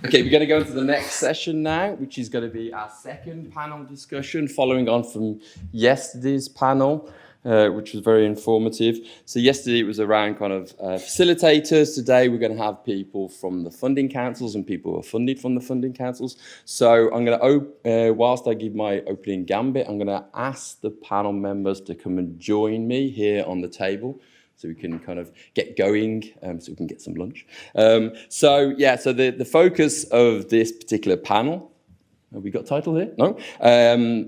Okay, we're going to go into the next session now, which is going to be our second panel discussion, following on from yesterday's panel, which was very informative. So yesterday it was around kind of facilitators. Today we're going to have people from the funding councils and people who are funded from the funding councils. So I'm going to, whilst I give my opening gambit, I'm going to ask the panel members to come and join me here on the table, so we can kind of get going, so we can get some lunch. So the focus of this particular panel, have we got a title here? No?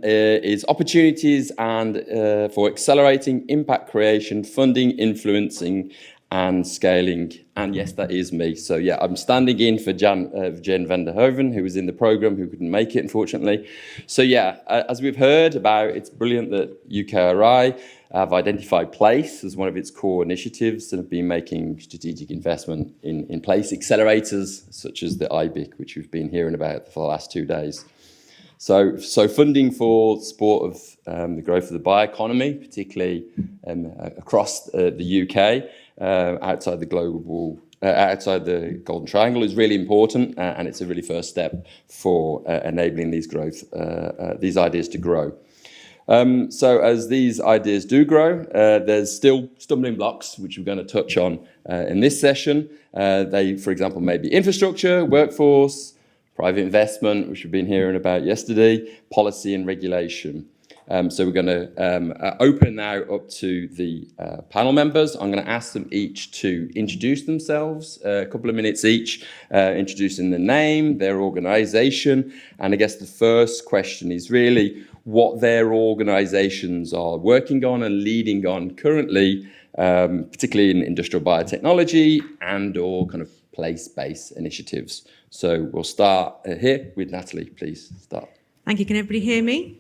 Is opportunities and for accelerating impact creation, funding, influencing, and scaling. And yes, that is me. So yeah, I'm standing in for Jen van der Hoven, who was in the program, who couldn't make it, unfortunately. So yeah, as we've heard about, it's brilliant that UKRI have identified PLACE as one of its core initiatives and have been making strategic investment in PLACE accelerators, such as the IBIC, which we've been hearing about for the last 2 days. So funding for support of the growth of the bioeconomy, particularly across the UK, outside the Golden Triangle, is really important, and it's a really first step for enabling these ideas to grow. So as these ideas do grow, there's still stumbling blocks, which we're going to touch on in this session. They, for example, may be infrastructure, workforce, private investment, which we've been hearing about yesterday, policy and regulation. So we're going to open now up to the panel members. I'm going to ask them each to introduce themselves, a couple of minutes each, introducing their name, their organisation, and I guess the first question is really what their organisations are working on and leading on currently, particularly in industrial biotechnology and or kind of place-based initiatives. So we'll start here with Natalie, please start. Thank you. Can everybody hear me?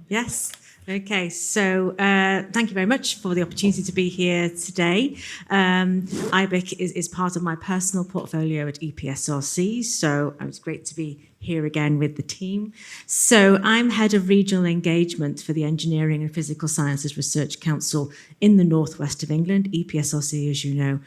Yes. Okay, so thank you very much for the opportunity to be here today. IBIC is part of my personal portfolio at EPSRC, so it's great to be here again with the team. So I'm head of regional engagement for the Engineering and Physical Sciences Research Council in the northwest of England. EPSRC, as you know,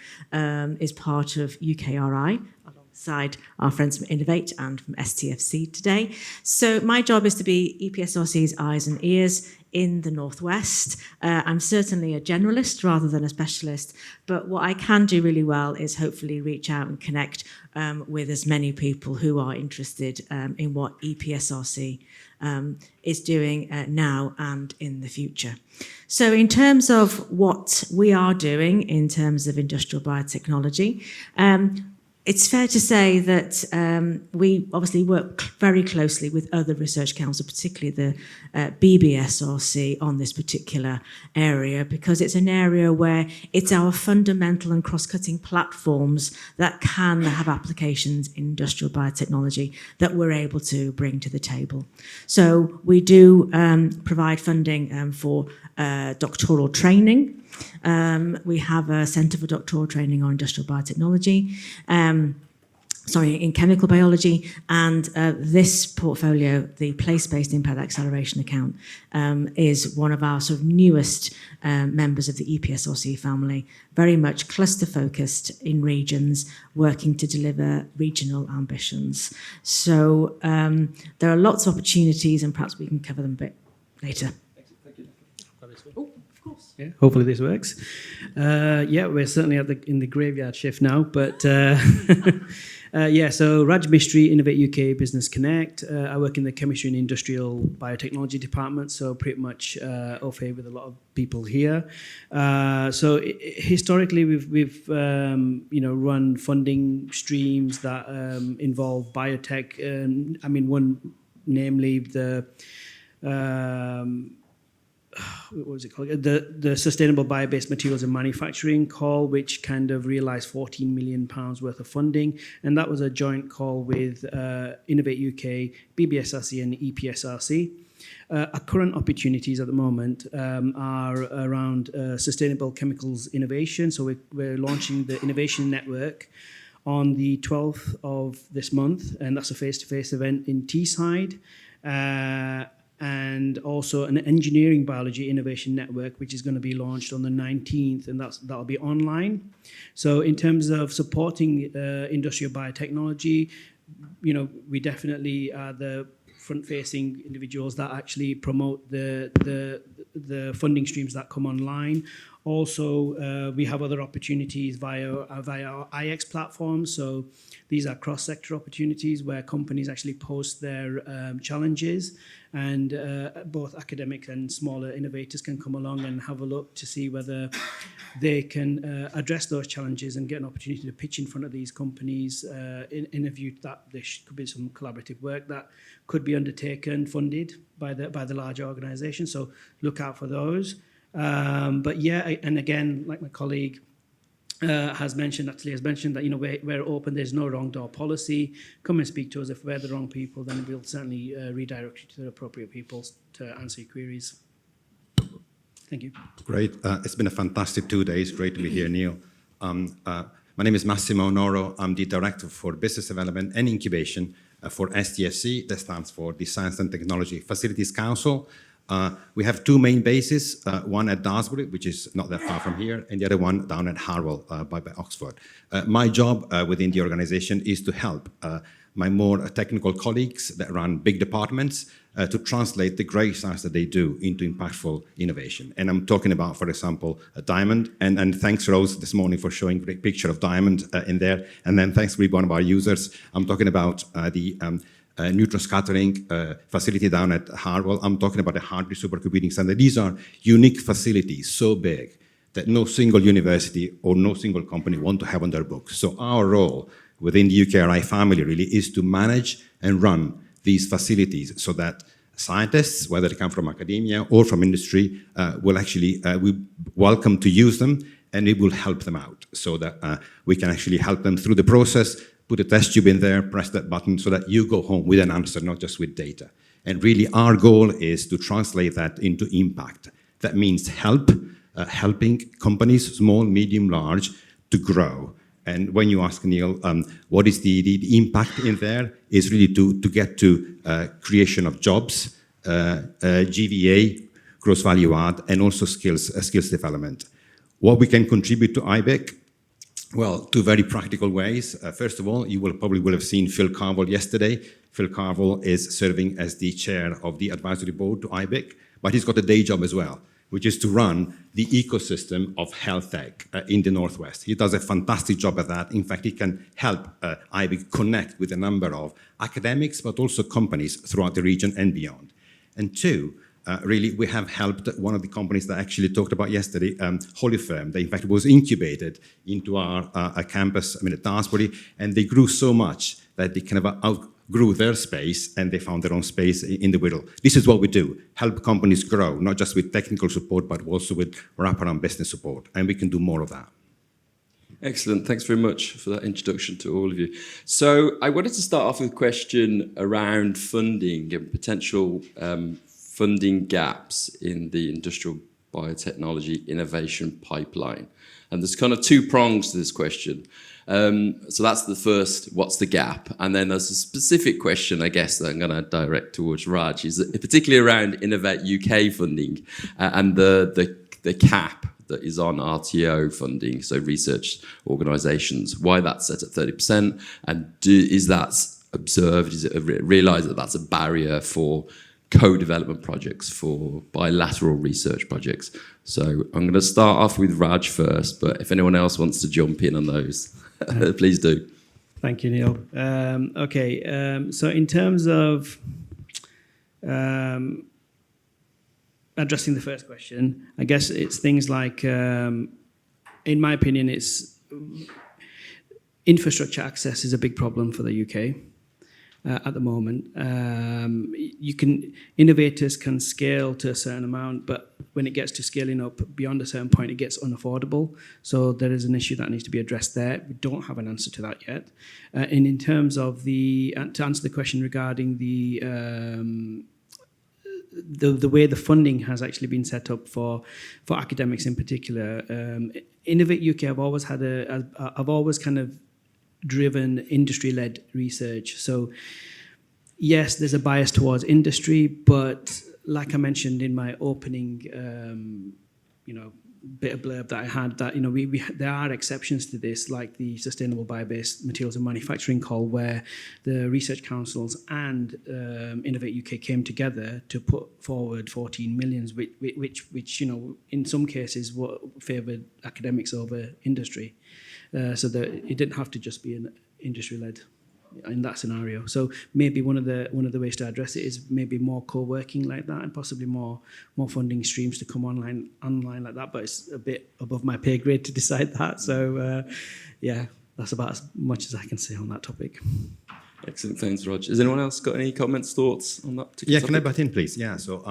is part of UKRI, alongside our friends from Innovate and from STFC today. So my job is to be EPSRC's eyes and ears in the Northwest. I'm certainly a generalist rather than a specialist, but what I can do really well is hopefully reach out and connect with as many people who are interested in what EPSRC is doing now and in the future. So in terms of what we are doing in terms of industrial biotechnology, it's fair to say that we obviously work very closely with other research councils, particularly the BBSRC, on this particular area, because it's an area where it's our fundamental and cross-cutting platforms that can have applications in industrial biotechnology that we're able to bring to the table. So we do provide funding for doctoral training. We have a Centre for Doctoral Training on Industrial Biotechnology, in chemical biology, and this portfolio, the Place-Based Impact Acceleration Account, is one of our sort of newest members of the EPSRC family, very much cluster-focused in regions, working to deliver regional ambitions. So there are lots of opportunities, and perhaps we can cover them a bit later. Yeah, hopefully this works. We're certainly in the graveyard shift now, but so Raj Mistry, Innovate UK Business Connect. I work in the Chemistry and Industrial Biotechnology department, so pretty much au fait with a lot of people here. Historically, we've run funding streams that involve biotech. One namely the what was it called? The Sustainable Bio-Based Materials and Manufacturing call, which kind of realised £14 million worth of funding, and that was a joint call with Innovate UK, BBSRC and EPSRC. Our current opportunities at the moment are around sustainable chemicals innovation, so we're launching the Innovation Network on the 12th of this month, and that's a face-to-face event in Teesside. And also an engineering biology innovation network, which is going to be launched on the 19th, and that'll be online. So in terms of supporting industrial biotechnology, we definitely are the front-facing individuals that actually promote the funding streams that come online. Also, we have other opportunities via our IX platforms. So these are cross-sector opportunities where companies actually post their challenges, and both academics and smaller innovators can come along and have a look to see whether they can address those challenges and get an opportunity to pitch in front of these companies in a view that there could be some collaborative work that could be undertaken, funded by the larger organisation. So look out for those. But yeah, and again, like my colleague Natalie has mentioned that we're open. There's no wrong door policy. Come and speak to us. If we're the wrong people, then we'll certainly redirect you to the appropriate people to answer your queries. Thank you. Great. It's been a fantastic 2 days. Great to be here, Neil. My name is Massimo Noro. I'm the Director for Business Development and Incubation for STFC. That stands for the Science and Technology Facilities Council. We have two main bases, one at Daresbury, which is not that far from here, and the other one down at Harwell by Oxford. My job within the organization is to help my more technical colleagues that run big departments to translate the great science that they do into impactful innovation. And I'm talking about, for example, Diamond, and thanks Rose this morning for showing a great picture of Diamond in there, and then thanks to one of our users. I'm talking about the neutron scattering facility down at Harwell. I'm talking about the Harvard Supercomputing Center. These are unique facilities, so big that no single university or no single company want to have on their books. So our role within the UKRI family really is to manage and run these facilities so that scientists, whether they come from academia or from industry, will actually be welcome to use them, and it will help them out so that we can actually help them through the process, put a test tube in there, press that button so that you go home with an answer, not just with data. And really our goal is to translate that into impact. That means helping companies, small, medium, large, to grow. And when you ask Neil, what is the impact in there, is really to get to creation of jobs, GVA, gross value add, and also skills development. What we can contribute to IBIC? Well, two very practical ways. First of all, you probably will have seen Phil Carville yesterday. Phil Carville is serving as the chair of the advisory board to IBIC, but he's got a day job as well, which is to run the ecosystem of health tech in the Northwest. He does a fantastic job at that. In fact, he can help IBIC connect with a number of academics, but also companies throughout the region and beyond. And two, really, we have helped one of the companies that I actually talked about yesterday, Holy Firm. They, in fact, was incubated into our campus, at Daresbury, and they grew so much that they kind of outgrew their space and they found their own space in the middle. This is what we do, help companies grow, not just with technical support, but also with wraparound business support, and we can do more of that. Excellent. Thanks very much for that introduction to all of you. So I wanted to start off with a question around funding and potential funding gaps in the industrial biotechnology innovation pipeline. And there's kind of two prongs to this question. So that's the first, what's the gap? And then there's a specific question, I guess, that I'm going to direct towards Raj, is particularly around Innovate UK funding and the cap that is on RTO funding, so research organisations, why that's set at 30%, and is that observed, is it realised that that's a barrier for co-development projects, for bilateral research projects? So I'm going to start off with Raj first, but if anyone else wants to jump in on those, please do. Thank you, Neil. So in terms of addressing the first question, I guess it's things like, in my opinion, it's infrastructure access is a big problem for the UK. At the moment, innovators can scale to a certain amount, but when it gets to scaling up beyond a certain point, it gets unaffordable. So there is an issue that needs to be addressed there. We don't have an answer to that yet. And in terms of to answer the question regarding the way the funding has actually been set up for academics in particular, Innovate UK, I've always kind of driven industry-led research. So yes, there's a bias towards industry, but like I mentioned in my opening bit of blurb that I had, that there are exceptions to this, like the Sustainable Bio-Based Materials and Manufacturing call, where the research councils and Innovate UK came together to put forward 14 million, which in some cases favoured academics over industry, so that it didn't have to just be an industry-led in that scenario. So maybe one of the ways to address it is maybe more co-working like that, and possibly more funding streams to come online like that. But it's a bit above my pay grade to decide that. So yeah, that's about as much as I can say on that topic. Excellent, thanks, Raj. Has anyone else got any comments, thoughts on that particular topic? Can I butt in, please? Yeah, so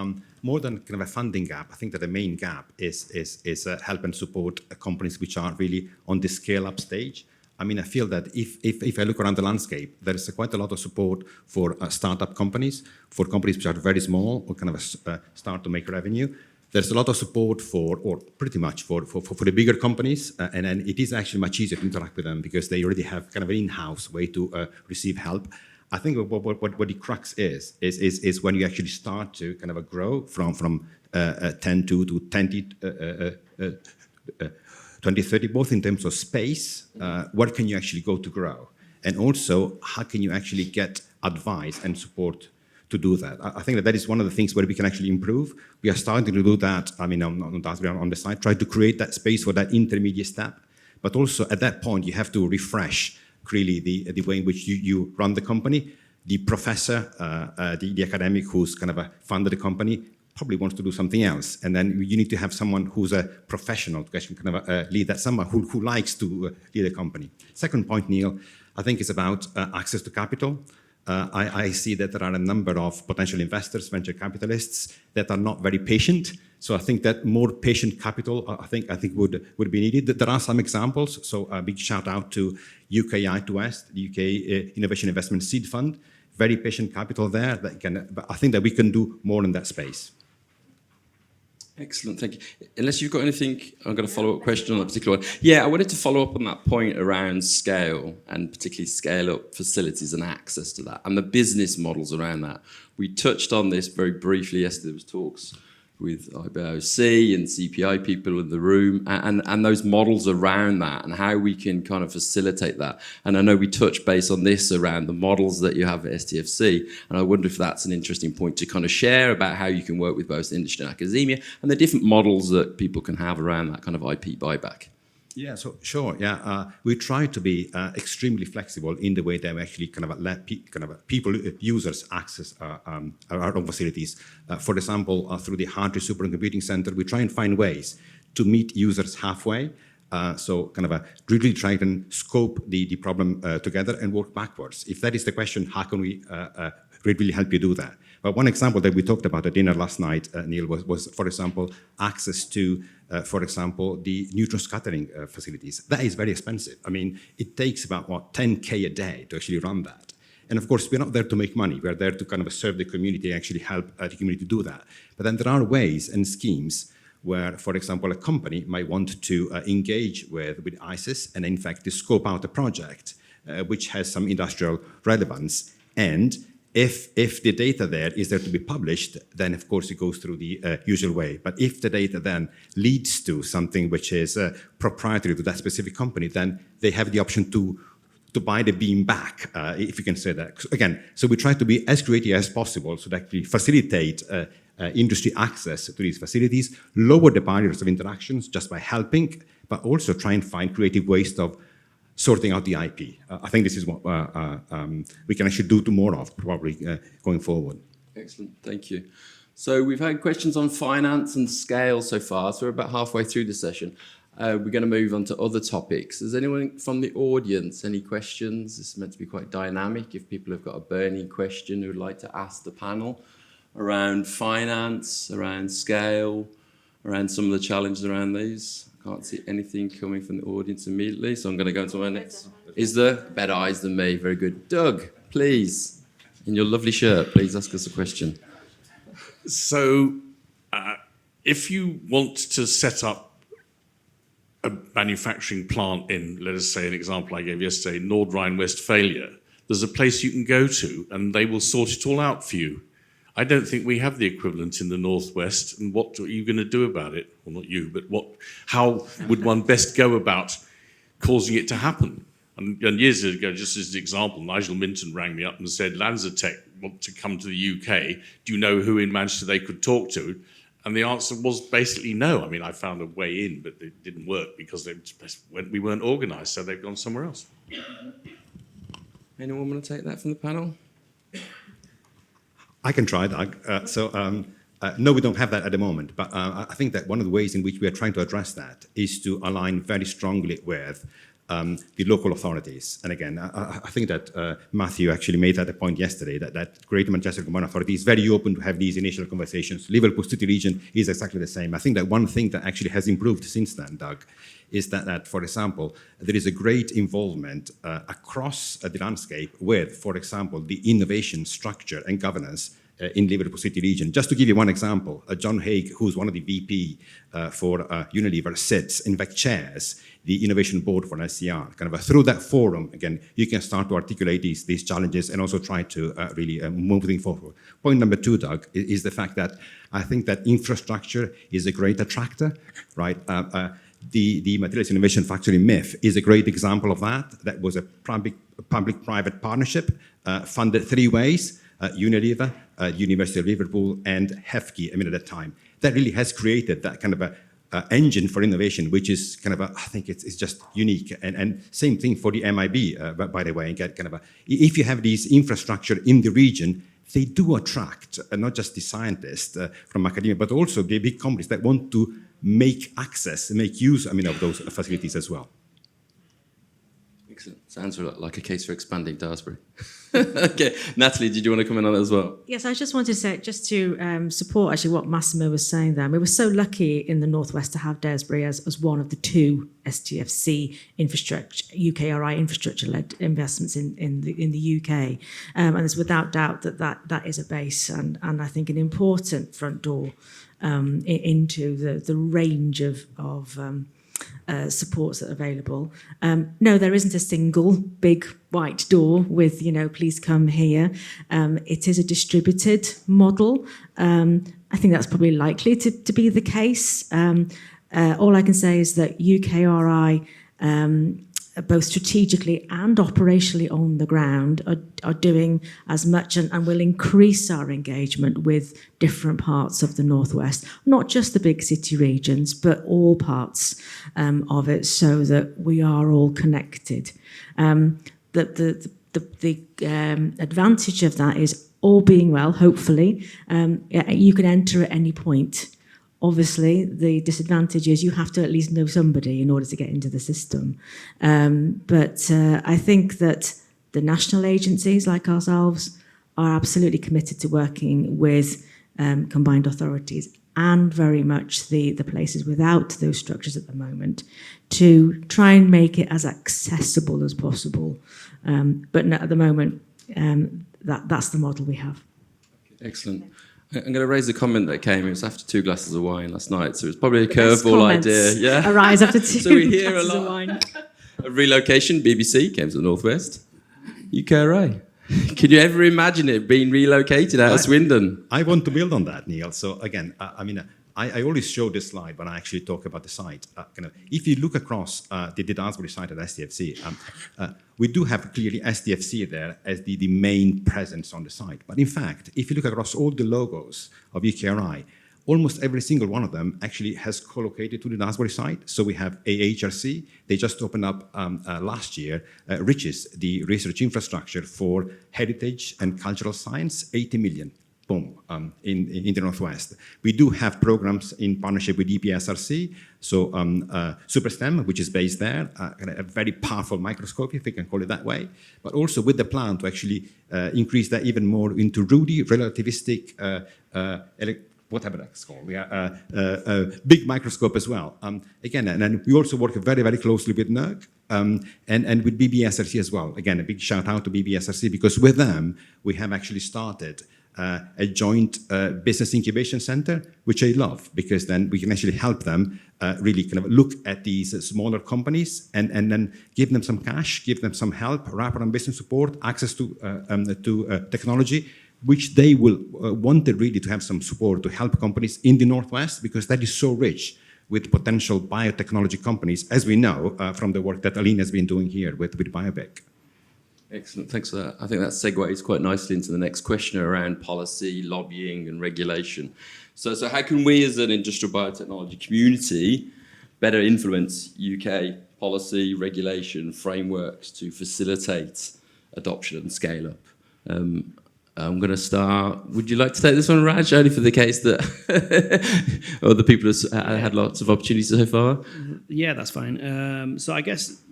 more than kind of a funding gap, I think that the main gap is help and support companies which are really on the scale-up stage. I mean, I feel that if I look around the landscape, there is quite a lot of support for startup companies, for companies which are very small or kind of start to make revenue. There's a lot of support for the bigger companies, and then it is actually much easier to interact with them because they already have kind of an in-house way to receive help. I think what the crux is when you actually start to kind of grow from 10 to 20, 30, both in terms of space, where can you actually go to grow? And also, how can you actually get advice and support to do that? I think that is one of the things where we can actually improve. We are starting to do that, I mean, on the side, try to create that space for that intermediate step. But also, at that point, you have to refresh really the way in which you run the company. The professor, the academic who's kind of funded the company, probably wants to do something else. And then you need to have someone who's a professional to actually kind of lead that, someone who likes to lead a company. Second point, Neil, I think is about access to capital. I see that there are a number of potential investors, venture capitalists, that are not very patient. So I think that more patient capital, I think would be needed. There are some examples. So a big shout out to UK I2S, the UK Innovation Investment Seed Fund. Very patient capital there. But I think that we can do more in that space. Excellent, thank you. Unless you've got anything, I've got a follow-up question on a particular one. Yeah, I wanted to follow up on that point around scale, and particularly scale-up facilities and access to that, and the business models around that. We touched on this very briefly yesterday. There was talks with IBIC and CPI people in the room, and those models around that, and how we can kind of facilitate that. And I know we touched base on this around the models that you have at STFC, and I wonder if that's an interesting point to kind of share about how you can work with both industry and academia, and the different models that people can have around that kind of IP buyback. Yeah, so sure. Yeah, we try to be extremely flexible in the way that we actually kind of let people, users, access our own facilities. For example, through the Hardware Supercomputing Center, we try and find ways to meet users halfway. So kind of really try and scope the problem together and work backwards. If that is the question, how can we really help you do that? But one example that we talked about at dinner last night, Neil, was, for example, access to, for example, the neutron scattering facilities. That is very expensive. I mean, it takes about, 10K a day to actually run that. And of course, we're not there to make money. We're there to kind of serve the community and actually help the community do that. But then there are ways and schemes where, for example, a company might want to engage with ISIS and, in fact, to scope out a project which has some industrial relevance. And if the data there is there to be published, then of course it goes through the usual way. But if the data then leads to something which is proprietary to that specific company, then they have the option to buy the beam back, if you can say that. Again, so we try to be as creative as possible so that we facilitate industry access to these facilities, lower the barriers of interactions just by helping, but also try and find creative ways of sorting out the IP. I think this is what we can actually do more of, probably, going forward. Excellent, thank you. So we've had questions on finance and scale so far, so we're about halfway through the session. We're going to move on to other topics. Is anyone from the audience, any questions? This is meant to be quite dynamic. If people have got a burning question who would like to ask the panel around finance, around scale, around some of the challenges around these. Can't see anything coming from the audience immediately, so I'm going to go to my next. Is there? Better eyes than me. Very good. Doug, please, in your lovely shirt, please ask us a question. So, if you want to set up a manufacturing plant in, let us say, an example I gave yesterday, Nord Rhine-Westphalia, there's a place you can go to, and they will sort it all out for you. I don't think we have the equivalent in the Northwest. And what are you going to do about it? Well, not you, but how would one best go about causing it to happen? And years ago, just as an example, Nigel Minton rang me up and said, LanzaTech want to come to the UK. Do you know who in Manchester they could talk to? And the answer was basically no. I mean, I found a way in, but it didn't work because we weren't organised, so they've gone somewhere else. Anyone want to take that from the panel? I can try, Doug. No, we don't have that at the moment, but I think that one of the ways in which we are trying to address that is to align very strongly with the local authorities. And again, I think that Matthew actually made that a point yesterday, that Greater Manchester Combined Authority is very open to have these initial conversations. Liverpool City Region is exactly the same. I think that one thing that actually has improved since then, Doug, is that for example, there is a great involvement across the landscape with, for example, the innovation structure and governance in Liverpool City Region. Just to give you one example, John Haig, who's one of the VP for Unilever, sits, in fact, chairs the innovation board for SCR. Kind of through that forum, again, you can start to articulate these challenges and also try to really move things forward. Point number 2, Doug, is the fact that I think that infrastructure is a great attractor, right? The Materials Innovation Factory MIF is a great example of that. That was a public-private partnership funded 3 ways. Unilever, University of Liverpool, and HEFKI, at that time. That really has created that kind of a engine for innovation, which is kind of I think it's just unique. And same thing for the MIB, by the way. And get kind of if you have these infrastructure in the region, they do attract not just the scientists from academia, but also the big companies that want to make use, of those facilities as well. Excellent. Sounds like a case for expanding Daresbury. Okay, Natalie, did you want to comment on that as well? Yes, I just wanted to say, just to support actually what Massimo was saying there. We were so lucky in the Northwest to have Daresbury as one of the 2 STFC infrastructure, UKRI infrastructure-led investments in the UK. And there's without doubt that is a base and I think an important front door into the range of supports that are available. No, there isn't a single big white door with, please come here. It is a distributed model. I think that's probably likely to be the case. All I can say is that UKRI, both strategically and operationally on the ground, are doing as much and will increase our engagement with different parts of the Northwest, not just the big city regions, but all parts of it, so that we are all connected. The advantage of that is, all being well, hopefully, you can enter at any point. Obviously, the disadvantage is you have to at least know somebody in order to get into the system. But I think that the national agencies like ourselves are absolutely committed to working with combined authorities and very much the places without those structures at the moment to try and make it as accessible as possible. But at the moment, that's the model we have. Excellent. I'm going to raise a comment that came. It was after 2 glasses of wine last night, so it's probably a curveball idea. Yeah. Arise after 2 so we hear glasses a lot of wine. of relocation. BBC came to the Northwest. UKRI. Can you ever imagine it being relocated out of Swindon? I want to build on that, Neil. So again, I always show this slide when I actually talk about the site. If you look across the Daresbury site at STFC, we do have clearly STFC there as the main presence on the site. But in fact, if you look across all the logos of UKRI, almost every single one of them actually has co-located to the Daresbury site. So we have AHRC. They just opened up last year, Riches, the research infrastructure for heritage and cultural science, 80 million. Boom, in the Northwest. We do have programs in partnership with EPSRC, so SuperSTEM, which is based there, a very powerful microscope, if we can call it that way, but also with the plan to actually increase that even more into RUDI, relativistic, whatever that's called. We are a big microscope as well. Again, and then we also work very, very closely with NERC and with BBSRC as well. Again, a big shout out to BBSRC, because with them, we have actually started a joint business incubation center, which I love, because then we can actually help them really kind of look at these smaller companies and then give them some cash, give them some help, wrap around business support, access to technology, which they will wanted really to have some support to help companies in the Northwest, because that is so rich with potential biotechnology companies, as we know from the work that Aline has been doing here with BioBec. Excellent, thanks for that. I think that segues quite nicely into the next question around policy, lobbying and regulation. So how can we as an industrial biotechnology community better influence UK policy, regulation, frameworks to facilitate adoption and scale up? I'm going to start. Would you like to take this one, Raj? Only for the case that other people have had lots of opportunities so far. Yeah, that's fine. So I guess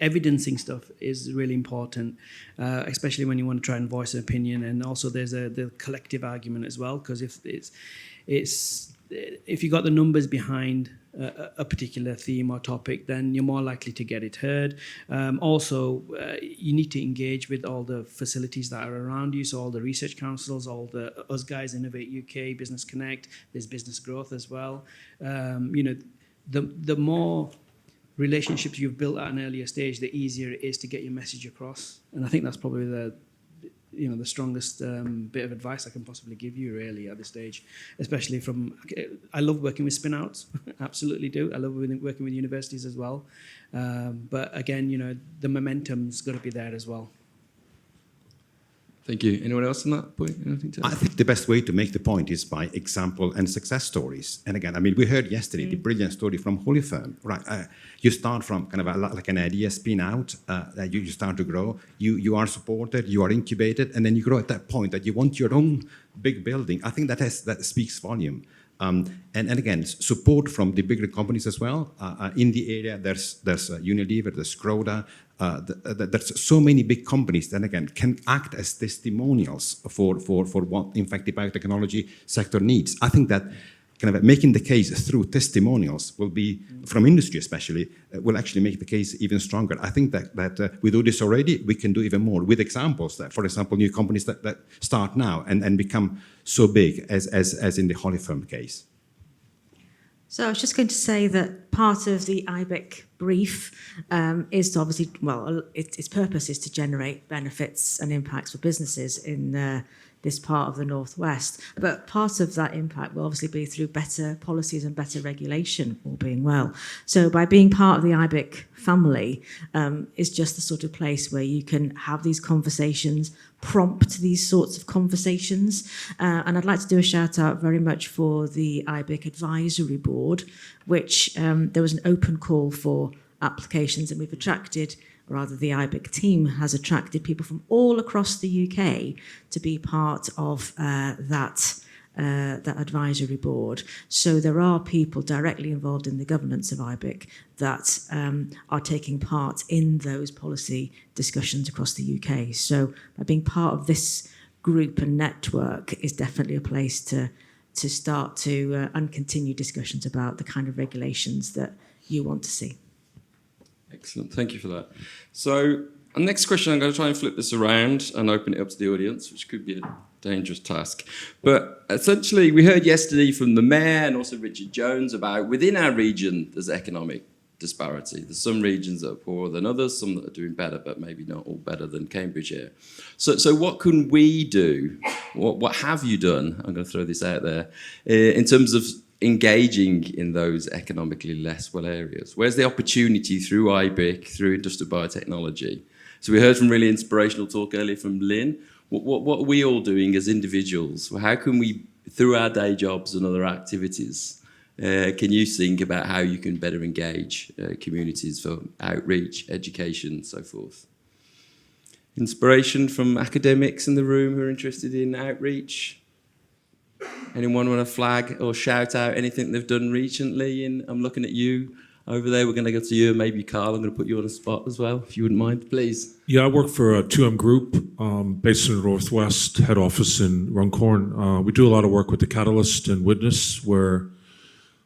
evidencing stuff is really important, especially when you want to try and voice an opinion. And also there's the collective argument as well, because if you got the numbers behind a particular theme or topic, then you're more likely to get it heard. Also, you need to engage with all the facilities that are around you, so all the research councils, all the us guys, Innovate UK, Business Connect, there's business growth as well. The more relationships you've built at an earlier stage, the easier it is to get your message across. And I think that's probably the strongest bit of advice I can possibly give you really at this stage, especially I love working with spin-outs, absolutely do. I love working with universities as well. But again, the momentum's got to be there as well. Thank you. Anyone else on that point? Anything to add? I think the best way to make the point is by example and success stories. And again, we heard yesterday the brilliant story from Holy Firm, right? You start from kind of like an idea spin out, you start to grow, you are supported, you are incubated, and then you grow at that point that you want your own big building. I think that speaks volume. And again, support from the bigger companies as well. In the area, there's Unilever, there's Croda, there's so many big companies that again can act as testimonials for what in fact the biotechnology sector needs. I think that kind of making the case through testimonials will be, from industry especially, will actually make the case even stronger. I think that we do this already, we can do even more with examples that, for example, new companies that start now and become so big as in the Holy Firm case. So I was just going to say that part of the IBIC brief is to obviously, its purpose is to generate benefits and impacts for businesses in this part of the Northwest. But part of that impact will obviously be through better policies and better regulation, all being well. So by being part of the IBIC family is just the sort of place where you can have these conversations, prompt these sorts of conversations. And I'd like to do a shout out very much for the IBIC Advisory Board, which there was an open call for applications, and we've attracted, rather the IBIC team has attracted people from all across the UK to be part of that advisory board. So there are people directly involved in the governance of IBIC that are taking part in those policy discussions across the UK. So by being part of this group and network is definitely a place to start to and continue discussions about the kind of regulations that you want to see. Excellent, thank you for that. So, our next question, I'm going to try and flip this around and open it up to the audience, which could be a dangerous task. But essentially, we heard yesterday from the Mayor and also Richard Jones about within our region, there's economic disparity. There's some regions that are poorer than others, some that are doing better, but maybe not all better than Cambridge here. So what can we do? What have you done? I'm going to throw this out there. In terms of engaging in those economically less well areas? Where's the opportunity through IBIC, through industrial biotechnology? So we heard from really inspirational talk earlier from Lynn. What are we all doing as individuals? How can we, through our day jobs and other activities, can you think about how you can better engage communities for outreach, education, and so forth? Inspiration from academics in the room who are interested in outreach? Anyone want to flag or shout out anything they've done recently? I'm looking at you over there. We're going to go to you, and maybe Carl. I'm going to put you on the spot as well, if you wouldn't mind, please. Yeah, I work for a 2M Group based in the Northwest, head office in Runcorn. We do a lot of work with the Catalyst and Witness, where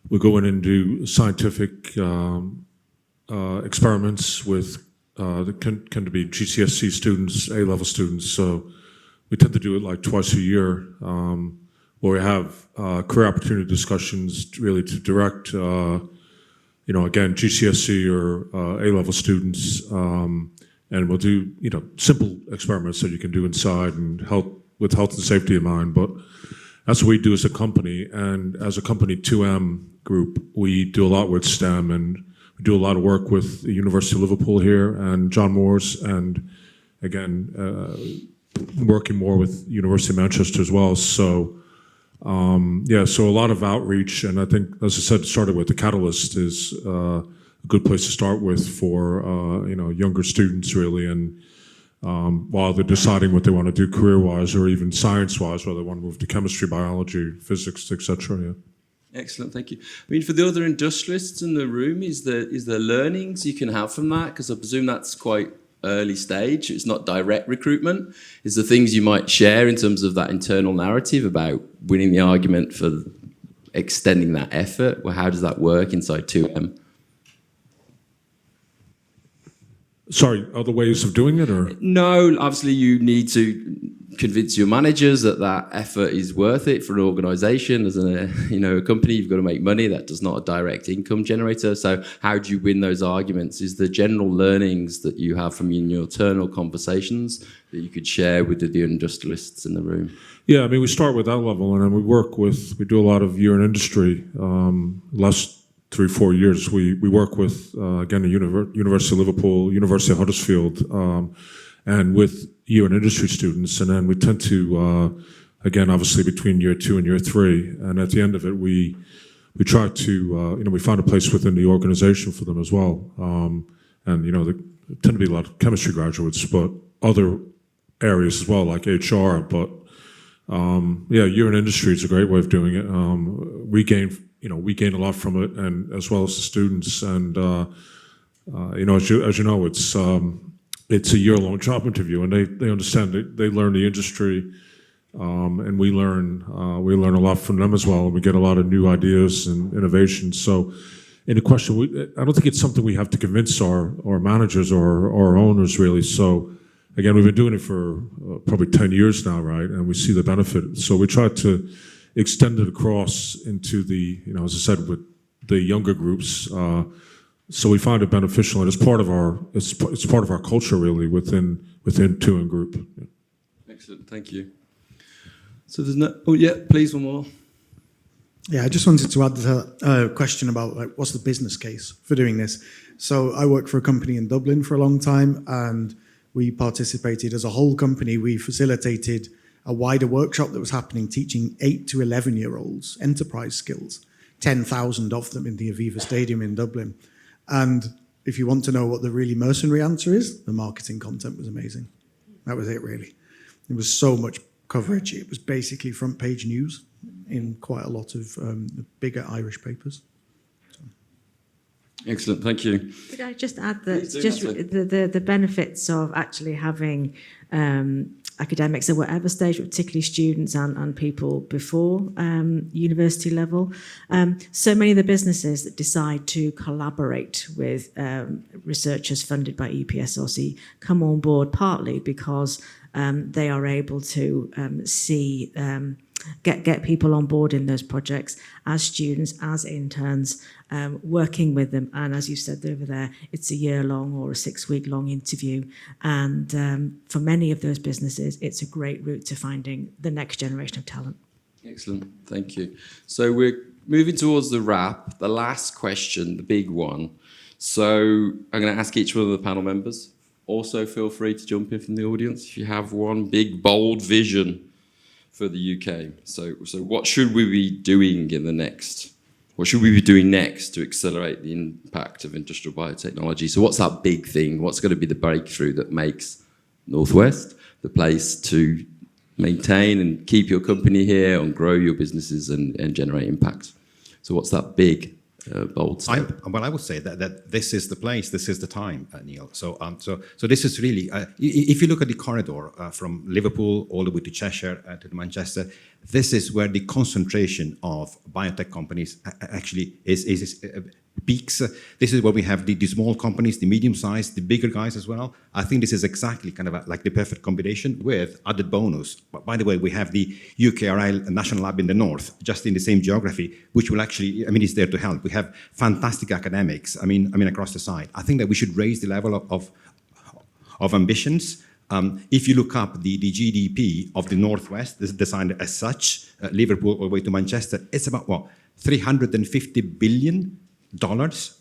we go in and do scientific experiments with that can be GCSE students, A-level students. So we tend to do it like twice a year. Where we have career opportunity discussions really to direct, again, GCSE or A-level students, and we'll do, simple experiments that you can do inside and help with health and safety in mind, but that's what we do as a company. And as a company, 2M Group, we do a lot with STEM, and we do a lot of work with the University of Liverpool here and John Moores, and again, working more with University of Manchester as well. So, so a lot of outreach, and I think, as I said, it started with the Catalyst is a good place to start with for younger students, really, and while they're deciding what they want to do career-wise or even science-wise, whether they want to move to chemistry, biology, physics, etc. Yeah. Excellent, thank you. I mean, for the other industrialists in the room, is there learnings you can have from that? Because I presume that's quite early stage. It's not direct recruitment. Is there things you might share in terms of that internal narrative about winning the argument for extending that effort? Well, how does that work inside 2M? Sorry, other ways of doing it, or? No, obviously you need to convince your managers that that effort is worth it for an organisation. As a company, you've got to make money. That does not a direct income generator. So how do you win those arguments? Is the general learnings that you have from your internal conversations that you could share with the industrialists in the room? Yeah, I mean, we start with that level, and then we do a lot of year in industry. Last 3-4 years, we work with, again, the University of Liverpool, University of Huddersfield, and with year in industry students. And then we tend to, again, obviously between year 2 and year 3, and at the end of it, we try to, we find a place within the organization for them as well. And, there tend to be a lot of chemistry graduates, but other areas as well, like HR. But, year in industry is a great way of doing it. We gain a lot from it, and as well as the students. And as you know, it's a year-long job interview, and they understand. They learn the industry, and we learn a lot from them as well. And we get a lot of new ideas and innovations. So, in the question, I don't think it's something we have to convince our managers or our owners really. So, again, we've been doing it for probably 10 years now, right? And we see the benefit. So we try to extend it across into the, as I said, with the younger groups. So we find it beneficial, and it's part of our culture really within 2M Group. Yeah. Excellent, thank you. So there's no. Oh yeah, please, one more. Yeah, I just wanted to add a question about what's the business case for doing this. So I worked for a company in Dublin for a long time, and we participated as a whole company. We facilitated a wider workshop that was happening, teaching 8 to 11-year-olds enterprise skills, 10,000 of them in the Aviva Stadium in Dublin. And if you want to know what the really mercenary answer is, the marketing content was amazing. That was it, really. There was so much coverage. It was basically front page news in quite a lot of the bigger Irish papers. Excellent, thank you. Could I just add that just the benefits of actually having academics at whatever stage, particularly students and people before university level. So many of the businesses that decide to collaborate with researchers funded by EPSRC come on board partly because they are able to get people on board in those projects as students, as interns, working with them. And as you said over there, it's a year-long or a 6-week-long interview. And for many of those businesses, it's a great route to finding the next generation of talent. Excellent, thank you. So we're moving towards the wrap. The last question, the big one. So I'm going to ask each one of the panel members. Also, feel free to jump in from the audience if you have one big, bold vision for the UK. So what should we be doing what should we be doing next to accelerate the impact of industrial biotechnology? So what's that big thing? What's going to be the breakthrough that makes Northwest the place to maintain and keep your company here and grow your businesses and generate impact? So what's that big, bold step? I would say that this is the place, this is the time, Neil. So this is really, if you look at the corridor from Liverpool all the way to Cheshire to Manchester, this is where the concentration of biotech companies actually is peaks. This is where we have the small companies, the medium-sized, the bigger guys as well. I think this is exactly kind of like the perfect combination with added bonus. But by the way, we have the UKRL National Lab in the north, just in the same geography, which will actually, is there to help. We have fantastic academics, across the site. I think that we should raise the level of ambitions. If you look up the GDP of the Northwest, this is designed as such, Liverpool all the way to Manchester, it's about what, $350 billion,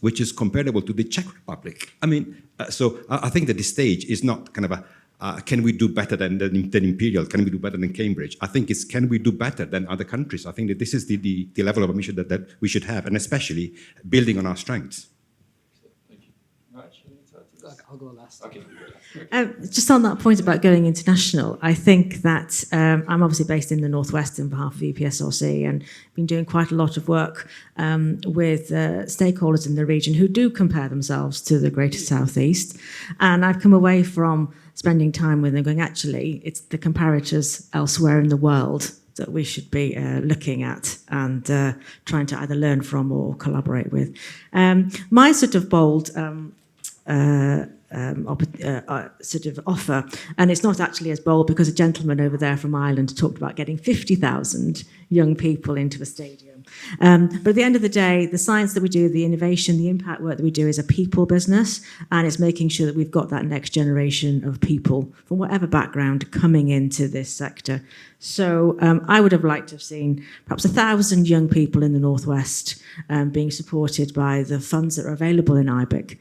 which is comparable to the Czech Republic. I mean, so I think that the stage is not kind of can we do better than Imperial? Can we do better than Cambridge? I think it's can we do better than other countries? I think that this is the level of ambition that we should have, and especially building on our strengths. I'll go last. Okay. Just on that point about going international, I think that I'm obviously based in the Northwest on behalf of the EPSRC and been doing quite a lot of work with stakeholders in the region who do compare themselves to the Greater Southeast. And I've come away from spending time with them going, actually, it's the comparators elsewhere in the world that we should be looking at and trying to either learn from or collaborate with. My sort of bold sort of offer, and it's not actually as bold because a gentleman over there from Ireland talked about getting 50,000 young people into a stadium. But at the end of the day, the science that we do, the innovation, the impact work that we do is a people business, and it's making sure that we've got that next generation of people from whatever background coming into this sector. So I would have liked to have seen perhaps 1,000 young people in the Northwest being supported by the funds that are available in IBIC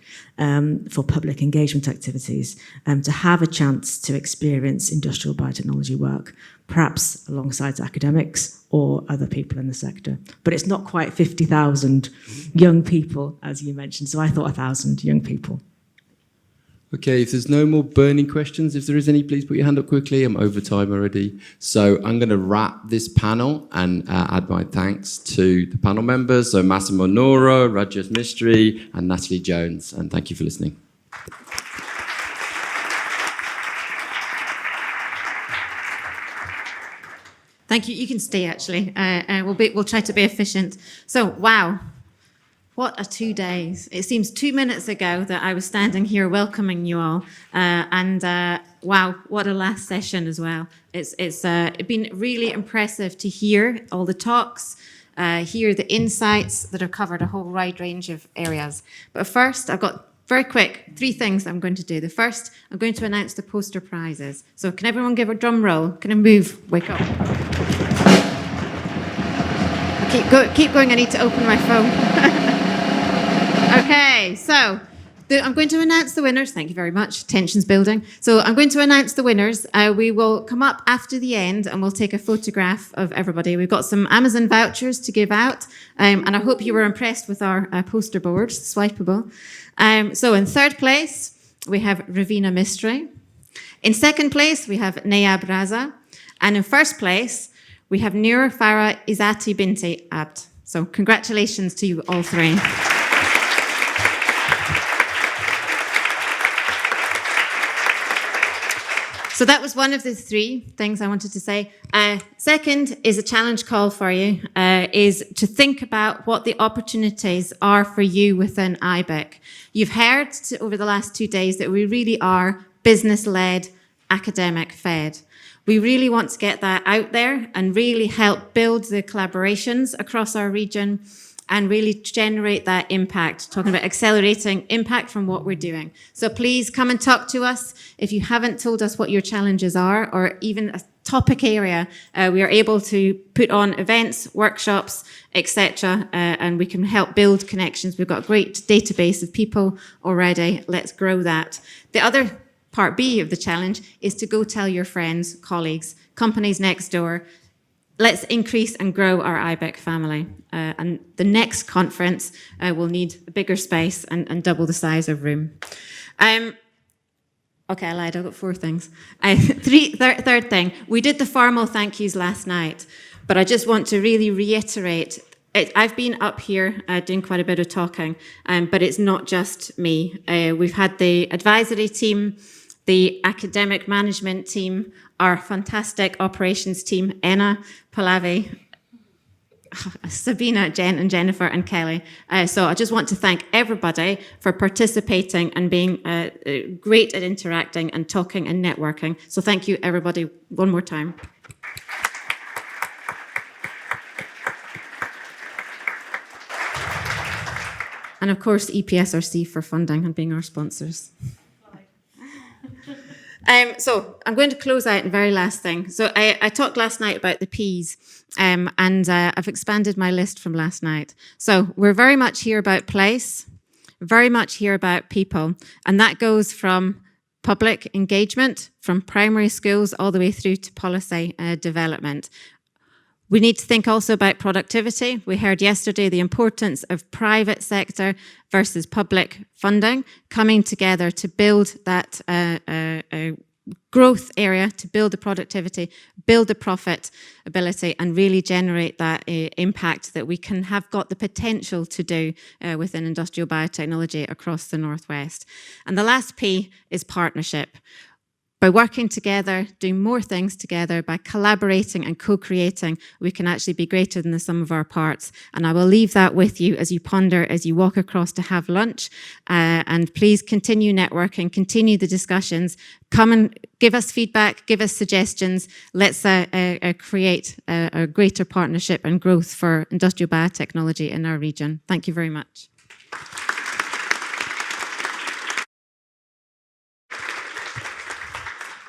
for public engagement activities, to have a chance to experience industrial biotechnology work, perhaps alongside academics or other people in the sector. But it's not quite 50,000 young people, as you mentioned, so I thought 1,000 young people. Okay, if there's no more burning questions, if there is any, please put your hand up quickly. I'm over time already. So I'm going to wrap this panel and add my thanks to the panel members. So Massimo Noro, Rajesh Mistry, and Natalie Jones. And thank you for listening. Thank you. You can stay, actually. We'll try to be efficient. So, wow. What a 2 days. It seems 2 minutes ago that I was standing here welcoming you all. Wow, what a last session as well. It's been really impressive to hear all the talks, hear the insights that have covered a whole wide range of areas. But first, I've got very quick 3 things I'm going to do. The first, I'm going to announce the poster prizes. So can everyone give a drum roll? Can I move? Wake up. Keep going. I need to open my phone. Okay, so I'm going to announce the winners. Thank you very much. Tension's building. So I'm going to announce the winners. We will come up after the end and we'll take a photograph of everybody. We've got some Amazon vouchers to give out. And I hope you were impressed with our poster boards, swipeable. So in third place, we have Ravina Mistry. In second place, we have Nayab Raza. And in first place, we have Nur Farah Izati Binti Abd. So congratulations to you all 3. So that was one of the 3 things I wanted to say. Second is a challenge call for you, is to think about what the opportunities are for you within IBIC. You've heard over the last 2 days that we really are business-led, academic-fed. We really want to get that out there and really help build the collaborations across our region and really generate that impact, talking about accelerating impact from what we're doing. So please come and talk to us. If you haven't told us what your challenges are, or even a topic area, we are able to put on events, workshops, etc., and we can help build connections. We've got a great database of people already. Let's grow that. The other part B of the challenge is to go tell your friends, colleagues, companies next door. Let's increase and grow our IBIC family. And the next conference will need a bigger space and double the size of room. Okay, I lied. I've got 4 things. Third thing, we did the formal thank yous last night, but I just want to really reiterate, I've been up here doing quite a bit of talking, but it's not just me. We've had the advisory team, the academic management team, our fantastic operations team, Enna, Pallavi, Sabina, Jen, and Jennifer, and Kelly. So I just want to thank everybody for participating and being great at interacting and talking and networking. So thank you, everybody, one more time. And of course, EPSRC for funding and being our sponsors. So I'm going to close out the very last thing. So I talked last night about the P's, and I've expanded my list from last night. So we're very much here about place, very much here about people, and that goes from public engagement, from primary schools all the way through to policy development. We need to think also about productivity. We heard yesterday the importance of private sector versus public funding coming together to build that growth area, to build the productivity, build the profitability, and really generate that impact that we can have got the potential to do within industrial biotechnology across the Northwest. And the last P is partnership. By working together, doing more things together, by collaborating and co-creating, we can actually be greater than the sum of our parts. And I will leave that with you as you ponder, as you walk across to have lunch. And please continue networking, continue the discussions. Come and give us feedback, give us suggestions. Let's create a greater partnership and growth for industrial biotechnology in our region. Thank you very much.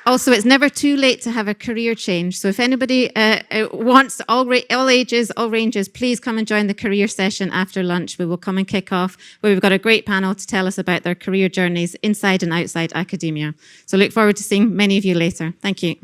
Also, it's never too late to have a career change. So if anybody wants all ages, all ranges, please come and join the career session after lunch. We will come and kick off, where we've got a great panel to tell us about their career journeys inside and outside academia. So look forward to seeing many of you later. Thank you.